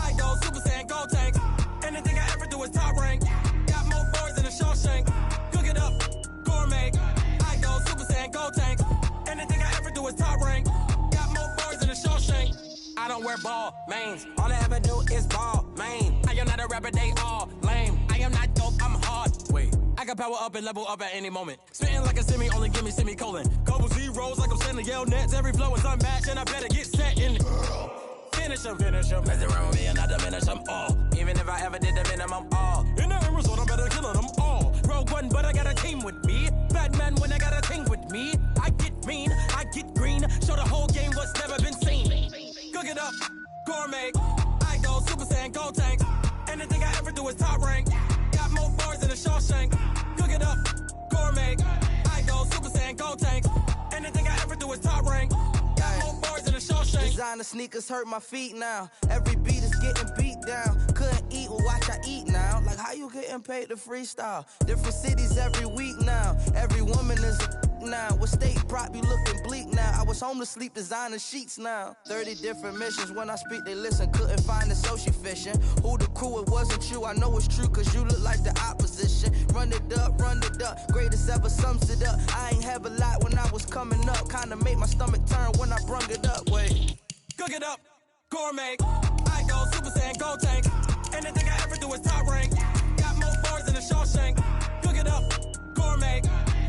I go Super Saiyan, go tank. Anything I ever do is top rank. Got more boards than a Shawshank. Cook it up, gourmet. I go Super Saiyan, go tank. Anything I ever do is top rank. Got more boards than a Shawshank. I don't wear ball mains. All I ever do is ball main. I am not a rapper, they all lame. I am not dope, I'm hard. Wait, I can power up and level up at any moment. Spitting like a semi, only give me semicolon. Couple zeros like I'm sending yell nets. Every flow is unmatched and I better get set in. Finish him. Mess around with me and I diminish them all. Even if I ever did the minimum all. In the end result, I'm better killing them all. Rogue One, but I got a team with me. Batman when I got a team with me. I get mean, I get green. Show the whole game what's never been seen. Cook it up, gourmet. I go Super Saiyan, go tank. Anything I ever do is top rank. Got more bars than a Shawshank. Cook it up, gourmet. I go Super Saiyan, go tank. Anything I ever do is top rank. Designer sneakers hurt my feet now. Every beat is getting beat down. Couldn't eat watch I eat now. Like how you getting paid to freestyle? Different cities every week now. Every woman is a now. What state prop you looking bleak now? I was homeless, sleep designer sheets now. 30 different missions. When I speak, they listen. Couldn't find the social fishing. Who the crew? It wasn't you. I know it's true, cause you look like the opposition. Run it up, greatest ever sums it up. I ain't have a lot when I was coming up. Kinda made my stomach turn when I brung it up. Wait. Cook it up, gourmet. I go Super Saiyan, go tank. Anything I ever do is top rank. Got more bars than a Shawshank. Cook it up, gourmet.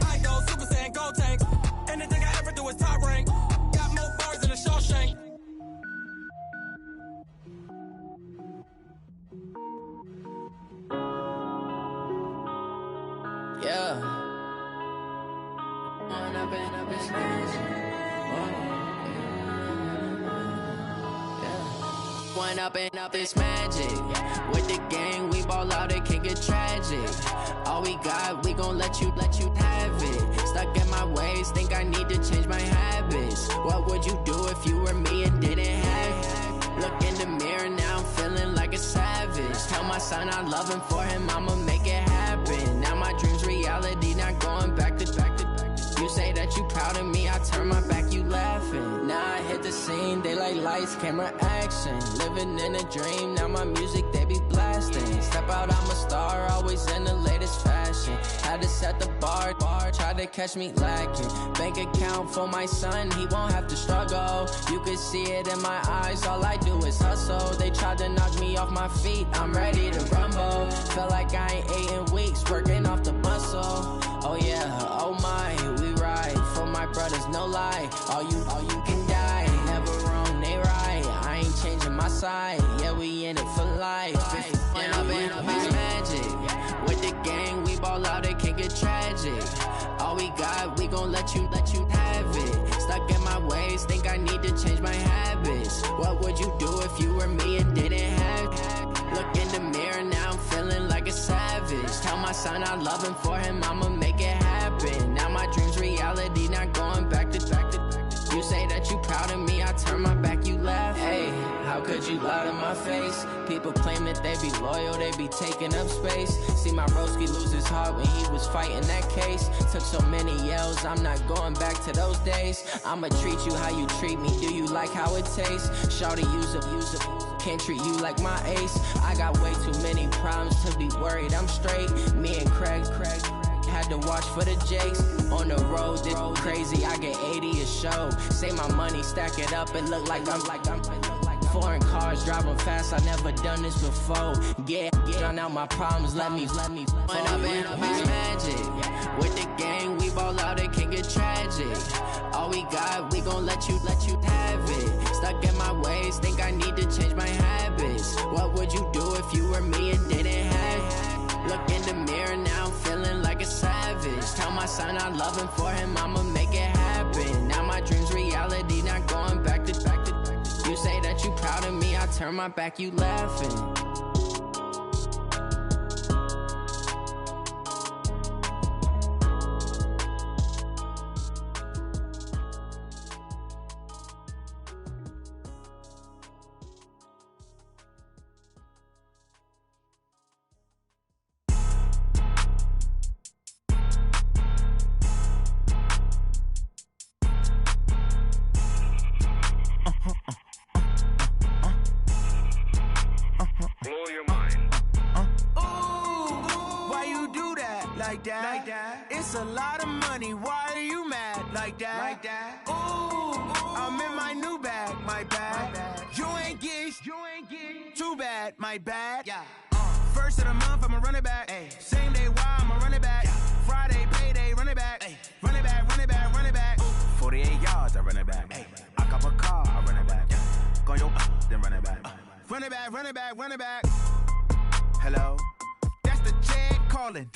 I go Super Saiyan, go tank. Anything I ever do is top rank. Got more bars than a Shawshank. Yeah. When I've been up in When up it's magic. With the gang, we ball out, it can get tragic. All we got, we gon' let you have it. Stuck in my ways, think I need to change my habits. What would you do if you were me and didn't have it? Look in the mirror, now I'm feeling like a savage. Tell my son I love him, for him I'ma make it happen. Now my dream's reality, not going back to. You say that you proud of me, I turn my back, you laughing. Now I hit the scene, they like lights, camera, action. Living in a dream, now my music, they be blasting. Step out, I'm a star, always in the latest fashion. Had to set the bar, try to catch me lacking. Bank account for my son, he won't have to struggle. You can see it in my eyes, all I do is hustle. They tried to knock me off my feet, I'm ready to rumble. Felt like I ain't ate in weeks, working off the muscle. Oh yeah, oh my, we ride for my brothers, no lie. All you can die, never wrong, they right. I ain't changing my side, yeah, we in it for life. When I've been up, it's magic. With the gang, we ball out, it can get tragic. All we got, we gon' let you have it. Stuck in my ways, think I need to change my habits. What would you do if you were me and didn't have it? Look in the mirror, now I'm feeling like a savage. Tell my son I love him, for him I'ma make it happen. Now my dream's reality, not going back to. You say that you proud of me, I turn my back, you laugh. Hey, how could you lie to my face? People claim that they be loyal, they be taking up space. See my broski lose his heart when he was fighting that case. Took so many yells, I'm not going back to those days. I'ma treat you how you treat me, do you like how it tastes? Shawty, use it. Can't treat you like my ace. I got way too many problems to be worried, I'm straight. Me and Craig had to watch for the Jakes. On the road, this crazy, I get 80 a show. Say my money, stack it up, it look like I'm foreign cars, driving fast, I never done this before. Yeah, drown out my problems, let me. When I've been up, it's magic. With the gang, we ball out, it can get tragic. All we got, we gon' let you have it. Stuck in my ways, think I need to change my habits. What would you do if you were me and didn't have it? Look in the mirror, now I'm feeling like a savage. Tell my son I love him, for him I'ma make it happen. Now my dream's reality, not going back to. You say that you proud of me, I turn my back, you laughing. It's a lot of money, why are you mad like that? Ooh, I'm in my new bag, my bad. You ain't get too bad, my bad. Yeah. First of the month, I'ma run it back. Ay. Same day, why I'ma run it back. Yeah. Friday, payday, run it back. Ay. Run it back, run it back, run it back. Ooh. 48 yards, I run it back. Ay. I cop a car, I run it back. Yeah. Go yo, then run it back. Run it back, run it back, run it back. Hello? That's the check calling.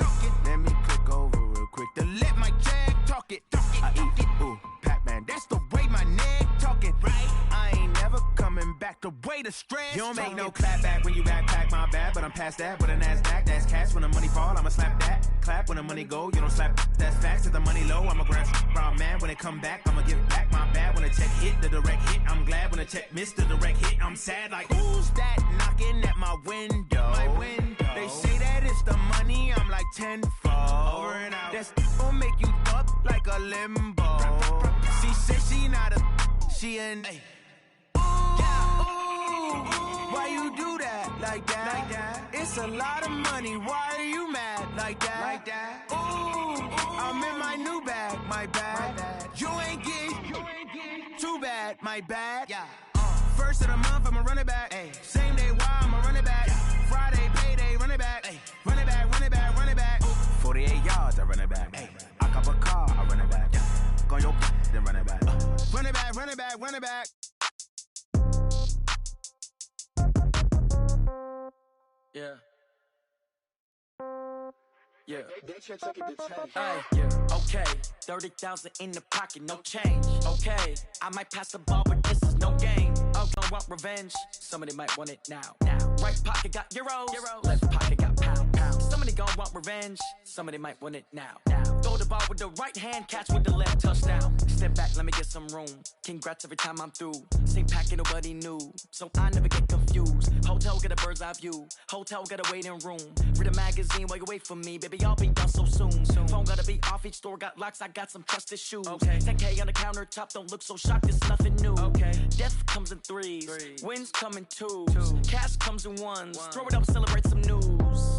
Let me click over real quick to let my check talk it. I eat it, ooh, Pac-Man. That's the way my neck talking. Right? I ain't never coming back the way the stress. You don't make no clap back when you backpack, my bad. But I'm past that with a NASDAQ. That's cash. When the money fall, I'ma slap that. Clap when the money go, you don't slap. That's facts. If the money low, I'ma grab brown man. When it come back, I'ma give back my bad. When the check hit, the direct hit. I'm glad when the check missed the direct hit. I'm sad like, who's that knocking at my window? tenfold. Over and out. That's gon' make you up like a limbo. She said she not a, she an. Ooh, why you do that like that? It's a lot of money. Why are you mad like that? Ooh, I'm in my new bag, my bad. You ain't get too bad, my bad. First of the month, I'ma run it back. Same day, why I'ma run it back. Friday, payday, run it back. Run it back, run it back, run it back. 48 yards, I run it back. I cop a car, I run it back. Go your then run it back. Run it back, run it back, run it back. Yeah. Yeah. Hey, yeah. Okay, 30,000 in the pocket, no change. Okay, I might pass the ball, but this is no game. I'm gonna want revenge. Somebody might want it now. Right pocket got euros. Left pocket got pound. Somebody gonna want revenge. Somebody might want it now. Throw the ball with the right hand, catch with the left, touchdown. Step back, let me get some room. Congrats every time I'm through. Same packet, nobody knew, so I never get confused. Hotel get a bird's eye view. Hotel get a waiting room. Read a magazine while you wait for me, baby. I'll be done so soon. Phone gotta be off. Each store got locks. I got some trusted shoes. 10K on the countertop. Don't look so shocked. It's nothing new. Death comes in threes. Wins come in twos. Cash comes in ones. Throw it up, celebrate some news.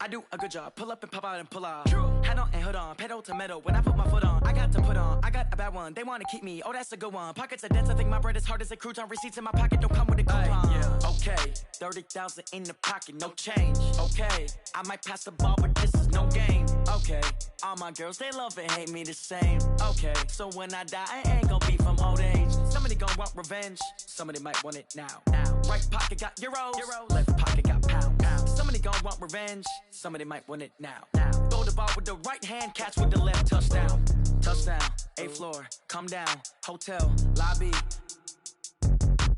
I do a good job. Pull up and pop out and pull out. Head on and hood on. Pedal to metal. When I put my foot on, I got to put on. I got a bad one. They want to keep me. Oh, that's a good one. Pockets are dense. I think my bread is hard as a crouton. Receipts in my pocket don't come with a coupon. Okay, 30,000 in the pocket, no change. Okay, I might pass the ball, but this is no game. Okay, all my girls, they love and hate me the same. Okay, so when I die, I ain't gonna be from old age. Somebody gonna want revenge. Somebody might want it now. Right pocket got euros. Left pocket got pound. Somebody gonna want revenge. Somebody might want it now. Throw the ball with the right hand, catch with the left, touchdown. Touchdown, 8th floor, come down, hotel, lobby.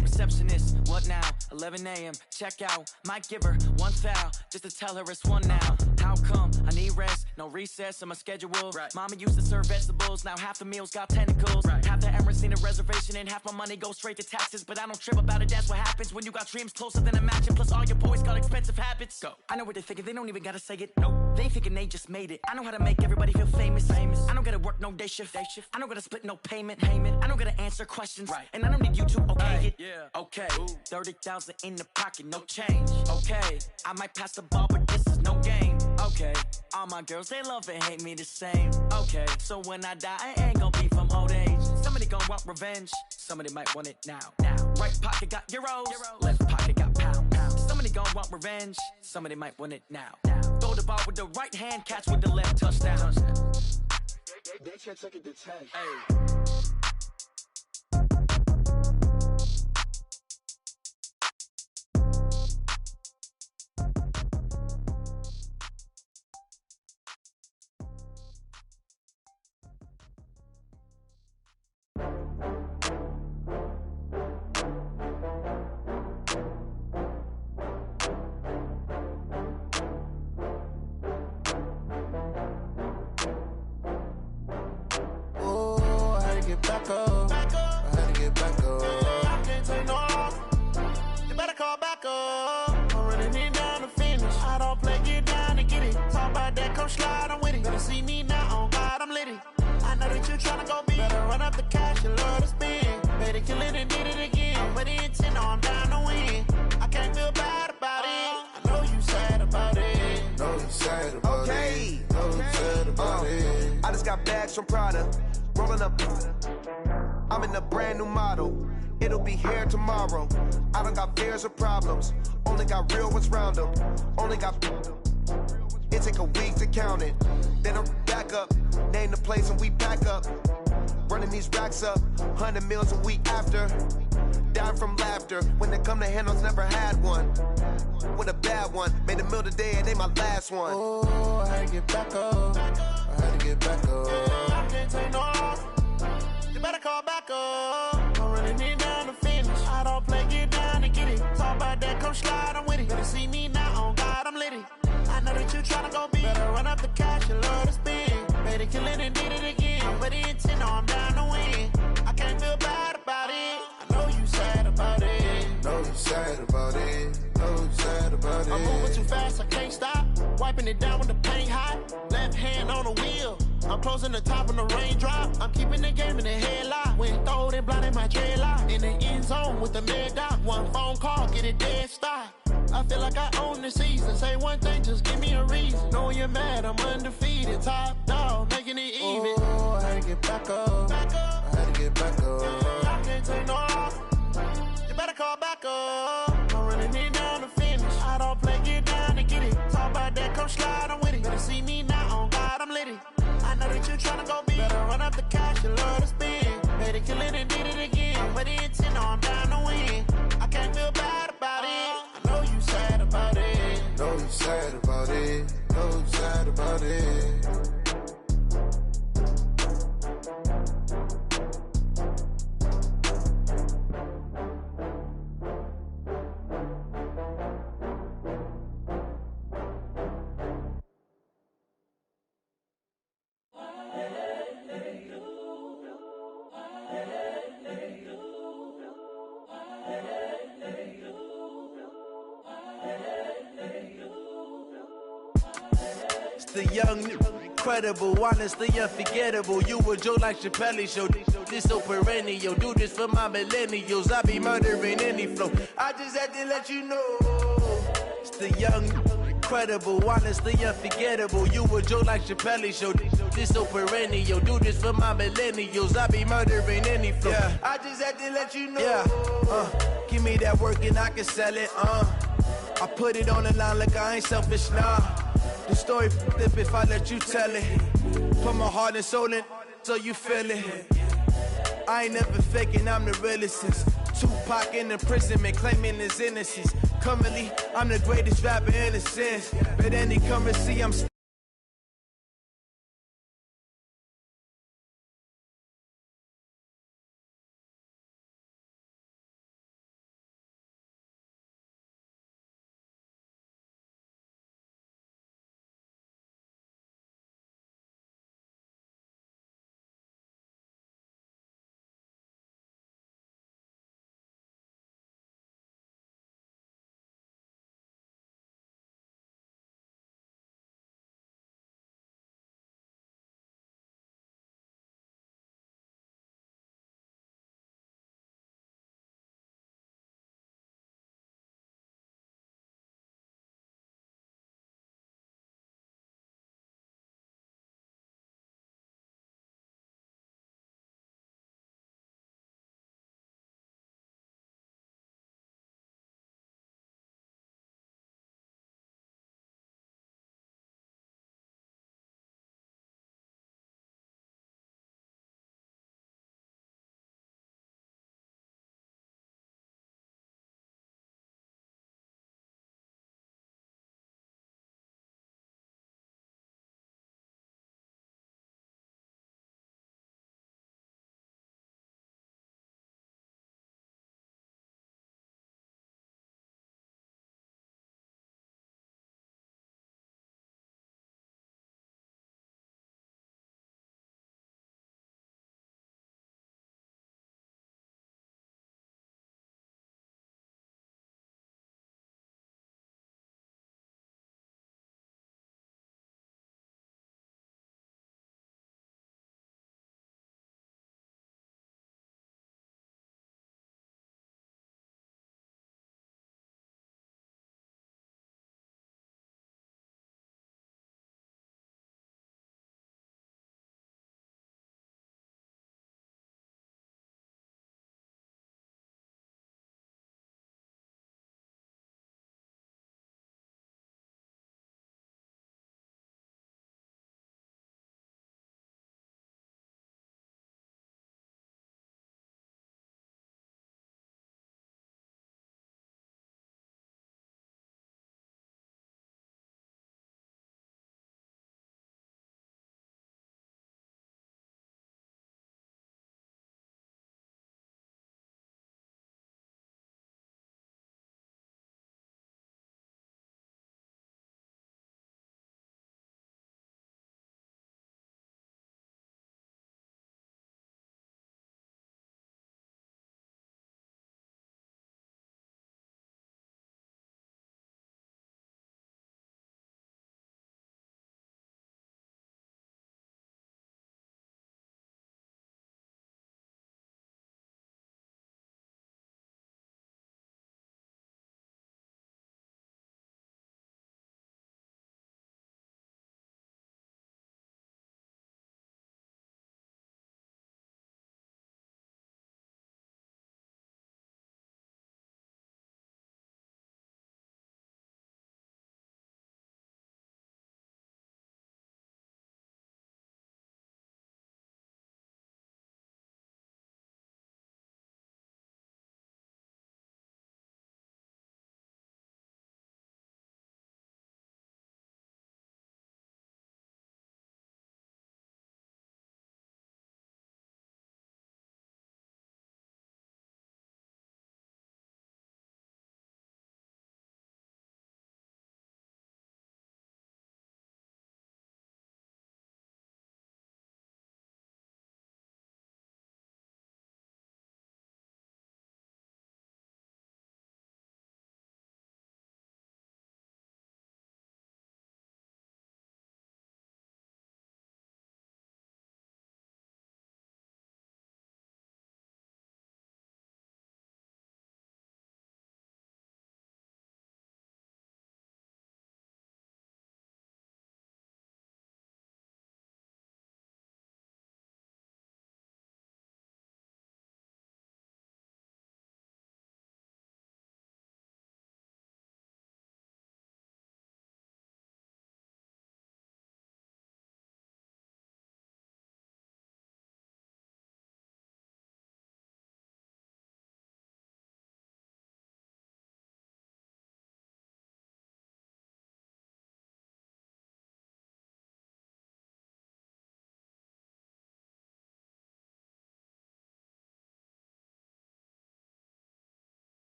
Receptionist, what now? 11 a.m., check out. Might give her one foul, just to tell her it's one now. How come? I need rest, no recess in my schedule. Mama used to serve vegetables, now half the meals got tentacles. Half the Emirates need a reservation and half my money goes straight to taxes. But I don't trip about it, that's what happens when you got dreams closer than a match. And plus all your boys got expensive habits. I know what they're thinking, they don't even gotta say it. Nope, they ain't thinking they just made it. I know how to make everybody feel famous. I don't gotta work no day shift. I don't gotta split no payment. I don't gotta answer questions. And I don't need you to okay it. Okay, 30,000 in the pocket, no change. Okay, I might pass the ball, but this is no game. Okay, all my girls, they love and hate me the same. Okay, so when I die, I ain't gonna be from old age. Somebody gonna want revenge. Somebody might want it now. Right pocket got euros. Left pocket got pound. Somebody gonna want revenge. Somebody might want it now. Throw the ball with the right hand, catch with the left, touchdown. They can't take it to 10. Back up. I had to get back up. I can't take no loss. You better call back up. I'm running it down to finish. I don't play, get down to get it. Talk about that, come slide, I'm with it. Better see me now, on God, I'm litty. I know that you tryna go big. Better run up the cash, you love to spend. Better kill it and did it again. I'm with the intent, I'm down to win. I can't feel bad about it. I know you sad about it. Know you sad about it. Know you sad about it. I just got bags from Prada. Rolling up, I'm in a brand new model. It'll be here tomorrow. I don't got fears or problems. Only got real ones round them. Only got. It take a week to count it. Then I'm back up. Name the place and we pack up. Running these racks up. 100 meals a week after. Dying from laughter. When they come to handles, never had one. With a bad one. Made a meal today and they my last one. Oh, I had to get back up. I had to get back up. I can't take no loss. You better call back up. I'm running it down to finish. I don't play, get down to get it. Talk about that, come slide, I'm with it. Better see me now, on God, I'm litty. I know that you tryna go big. Better run up the cash, you love to spend. Better kill it and did it again. I'm with the intent, I'm down to win. I can't feel bad about it. I know you sad about it. Know you sad about it. Know you sad about it. I'm moving too fast, I can't stop. Wiping it down with the paint hot. Left hand on the wheel. I'm closing the top of the raindrop. I'm keeping the game in the headlock. When throwed and blinded my dreadlock. In the end zone with the mad dot. One phone call, get it dead stop. I feel like I own the season. Say one thing, just give me a reason. Knowing you're mad, I'm undefeated. Top dog, making it even. Oh, I had to get back up. I had to get back up. I can't take no off. You better call back up. I'm running it down to finish. I don't play, get down to get it. Talk about that, come slide, I'm with it. Better see me now, on God, I'm litty. I know that you tryna go big. Better run up the cash, you love to spend. Better kill it and did it again. But the intent, I'm down to win. I can't feel bad about it. I know you sad about it. Know you sad about it. Know you sad about it. The young, incredible, honestly unforgettable. You a Joe like Chappelle show. This so perennial. Do this for my millennials. I be murdering any flow. I just had to let you know. It's the young, incredible, honestly unforgettable. You a Joe like Chappelle show. This so perennial. Do this for my millennials. I be murdering any flow. Yeah. I just had to let you know. Yeah. Give me that work and I can sell it. I put it on the line like I ain't selfish, nah. The story flip if I let you tell it. Put my heart and soul in so you feel it. I ain't never faking, I'm the realest since Tupac in imprisonment, claiming his innocence. Currently, I'm the greatest rapper in a sense. But any currency, I'm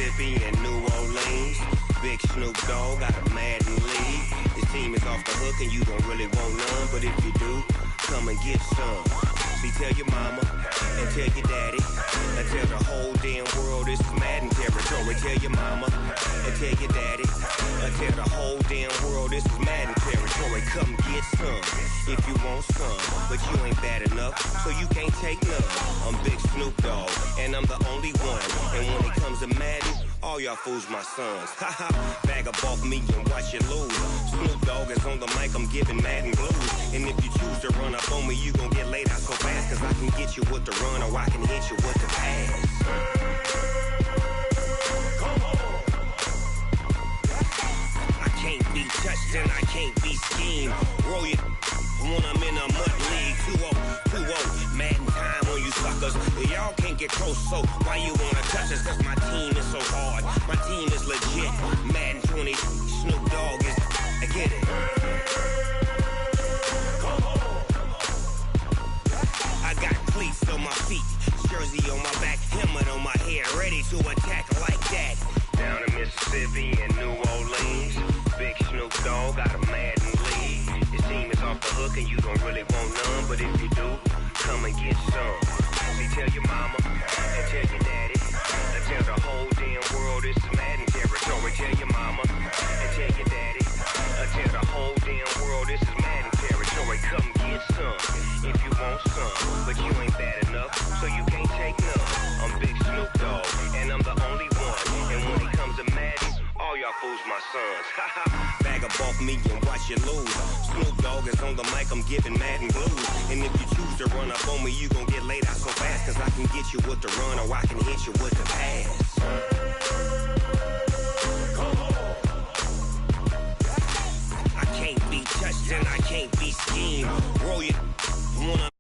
Mississippi and New Orleans. Big Snoop Dogg got a Madden league. His team is off the hook and you don't really want none, but if you do, come and get some. See, tell your mama and tell your daddy and tell the whole damn world this is Madden territory. Tell your mama and tell your daddy and tell the whole damn world this is Madden territory. Come get some if you want some, but you ain't bad enough, so you can't take none. I'm Big Snoop Dogg and I'm the only one. And when it comes to Madden, all y'all fools my sons. Haha, bag up off me and watch you lose. Snoop Dogg is on the mic, I'm giving Madden blues. And if you choose to run up on me, you gon' get laid out so fast. Cause I can get you with the run or I can hit you with the pass. I can't be touched and I can't be schemed. Roll it when I'm in a mud league. 2-0, Madden time on you suckers. Y'all can't get close, so why you wanna touch us? Cause my team is so hard, my team is legit. Madden 20, Snoop Dogg is, I get it. I got cleats on my feet, jersey on my back, helmet on my head, ready to attack like that. Down in Mississippi and New Orleans, Big Snoop Dogg got a Madden league. His team is off the hook and you don't really want none, but if you do, come and get some. See, tell your mama and tell your daddy and tell the whole damn world this is Madden territory. Tell your mama and tell your daddy and tell the whole damn world this is Madden territory. Come get some if you want some, but you ain't bad enough, so you can't take none. I'm Big Snoop Dogg and I'm the only one. And when it comes to Madden, all y'all fools my sons. Bag up off me and watch you lose. Snoop Dogg is on the mic, I'm giving Madden blues. And if you choose to run up on me, you gon' get laid out so fast. Cause I can get you with the run or I can hit you with the pass. I can't be touched and I can't be schemed. Roll you wanna